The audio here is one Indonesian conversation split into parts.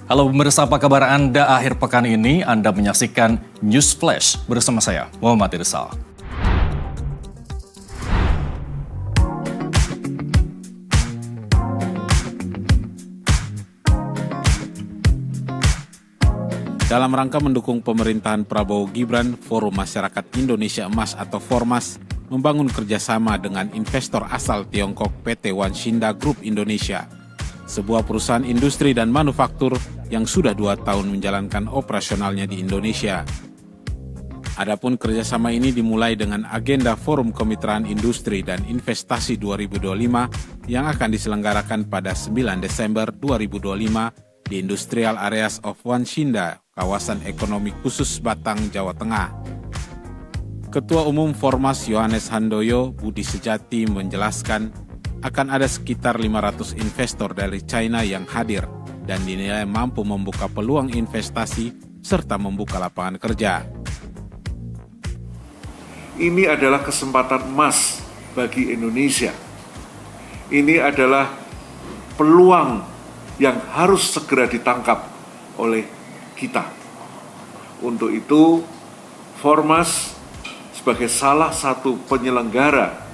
Halo pemirsa, apa kabar Anda akhir pekan ini? Anda menyaksikan News Flash bersama saya, Muhammad Irsal. Dalam rangka mendukung pemerintahan Prabowo Gibran, Forum Masyarakat Indonesia Emas atau Formas membangun kerjasama dengan investor asal Tiongkok PT Wanshinda Group Indonesia, sebuah perusahaan industri dan manufaktur yang sudah 2 tahun menjalankan operasionalnya di Indonesia. Adapun kerjasama ini dimulai dengan agenda Forum Kemitraan Industri dan Investasi 2025 yang akan diselenggarakan pada 9 Desember 2025 di Industrial Areas of Wanshinda, kawasan ekonomi khusus Batang, Jawa Tengah. Ketua Umum Formas Yohanes Handoyo Budi Sejati menjelaskan akan ada sekitar 500 investor dari China yang hadir dan dinilai mampu membuka peluang investasi serta membuka lapangan kerja. Ini adalah kesempatan emas bagi Indonesia. Ini adalah peluang yang harus segera ditangkap oleh kita. Untuk itu, Formas sebagai salah satu penyelenggara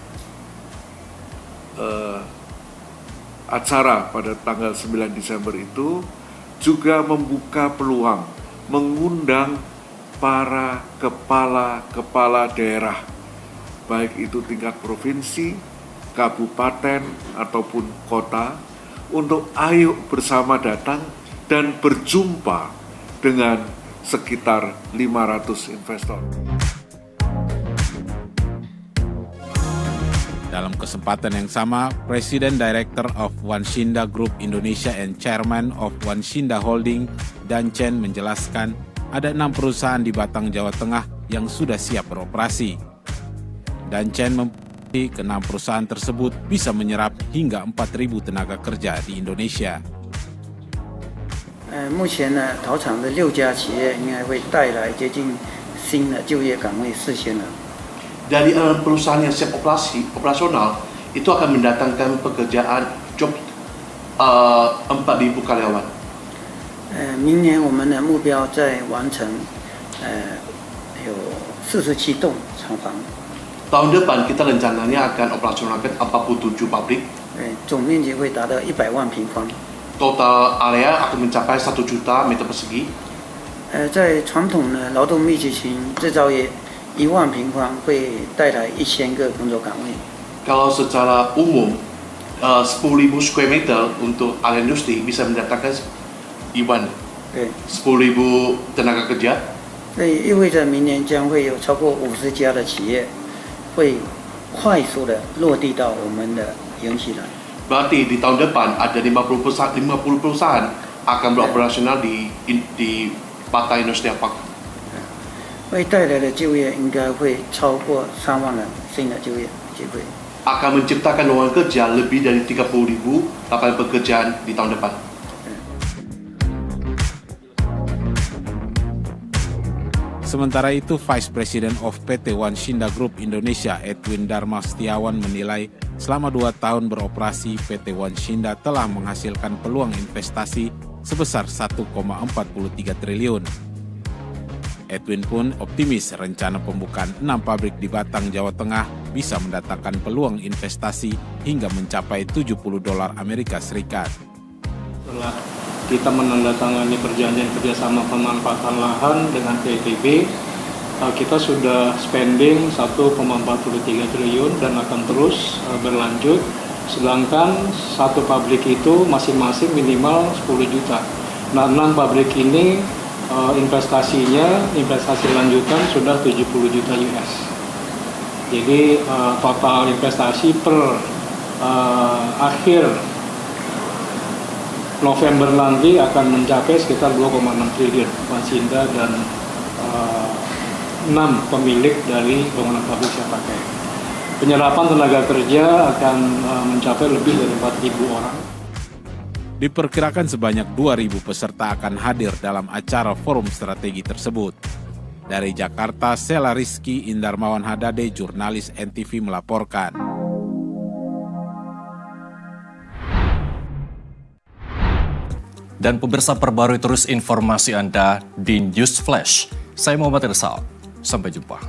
acara pada tanggal 9 Desember itu juga membuka peluang, mengundang para kepala daerah, baik itu tingkat provinsi, kabupaten, ataupun kota, untuk ayo bersama datang dan berjumpa dengan sekitar 500 investor. Dalam kesempatan yang sama, Presiden Director of Wanshinda Group Indonesia and Chairman of Wanshinda Holding, Dan Chen, menjelaskan ada 6 perusahaan di Batang, Jawa Tengah yang sudah siap beroperasi. Dan Chen memprediksi ke 6 perusahaan tersebut bisa menyerap hingga 4.000 tenaga kerja di Indonesia. 目前呢，桃厂的6家企业应该会带来接近新的就业岗位4000人。 Dari perusahaan yang siap operasional itu akan mendatangkan pekerjaan job 4.000 karyawan. 明年我们的目标在完成有47栋厂房。 Tahun depan kita rencananya akan operasionalkan 47 pabrik. 总面积会达到100万平方。 Total area akan mencapai 1 juta meter persegi. 在传统的劳动密集型制造业，1万平方会带来1000个工作岗位。 Kalau secara umum 10.000 square meter untuk area industri bisa mendatangkan 10.000 tenaga kerja. 所以意味着明年将会有超过50家的企业会快速的落地到我们的营企来。 Berarti di tahun depan ada 50 perusahaan akan beroperasional di Batang Industrial Park. 会带来的就业应该会超过3万人新的就业机会。 Akan menciptakan lowongan kerja lebih dari 30.000 lapangan pekerjaan di tahun depan. Sementara itu, Vice President of PT Wanshinda Group Indonesia, Edwin Dharma Setiawan, menilai selama 2 tahun beroperasi, PT Wanshinda telah menghasilkan peluang investasi sebesar 1,43 triliun. Edwin pun optimis rencana pembukaan 6 pabrik di Batang, Jawa Tengah bisa mendatangkan peluang investasi hingga mencapai $70 Amerika Serikat. Setelah kita menandatangani perjanjian kerjasama pemanfaatan lahan dengan PTB, kita sudah spending 1,43 triliun dan akan terus berlanjut. Sedangkan satu pabrik itu masing-masing minimal 10 juta. Nah, 6 pabrik ini investasi lanjutan sudah 70 juta US. Jadi total investasi per akhir November nanti akan mencapai sekitar 2,6 triliun Wanshinda dan 6 pemilik dari bangunan pabrik siap pakai. Penyerapan tenaga kerja akan mencapai lebih dari 4.000 orang. Diperkirakan sebanyak 2.000 peserta akan hadir dalam acara forum strategi tersebut. Dari Jakarta, Sela Rizky Indarmawan Hadade, jurnalis NTV melaporkan. Dan pemirsa, perbarui terus informasi Anda di News Flash. Saya Muhammad Irsal. Sampai jumpa.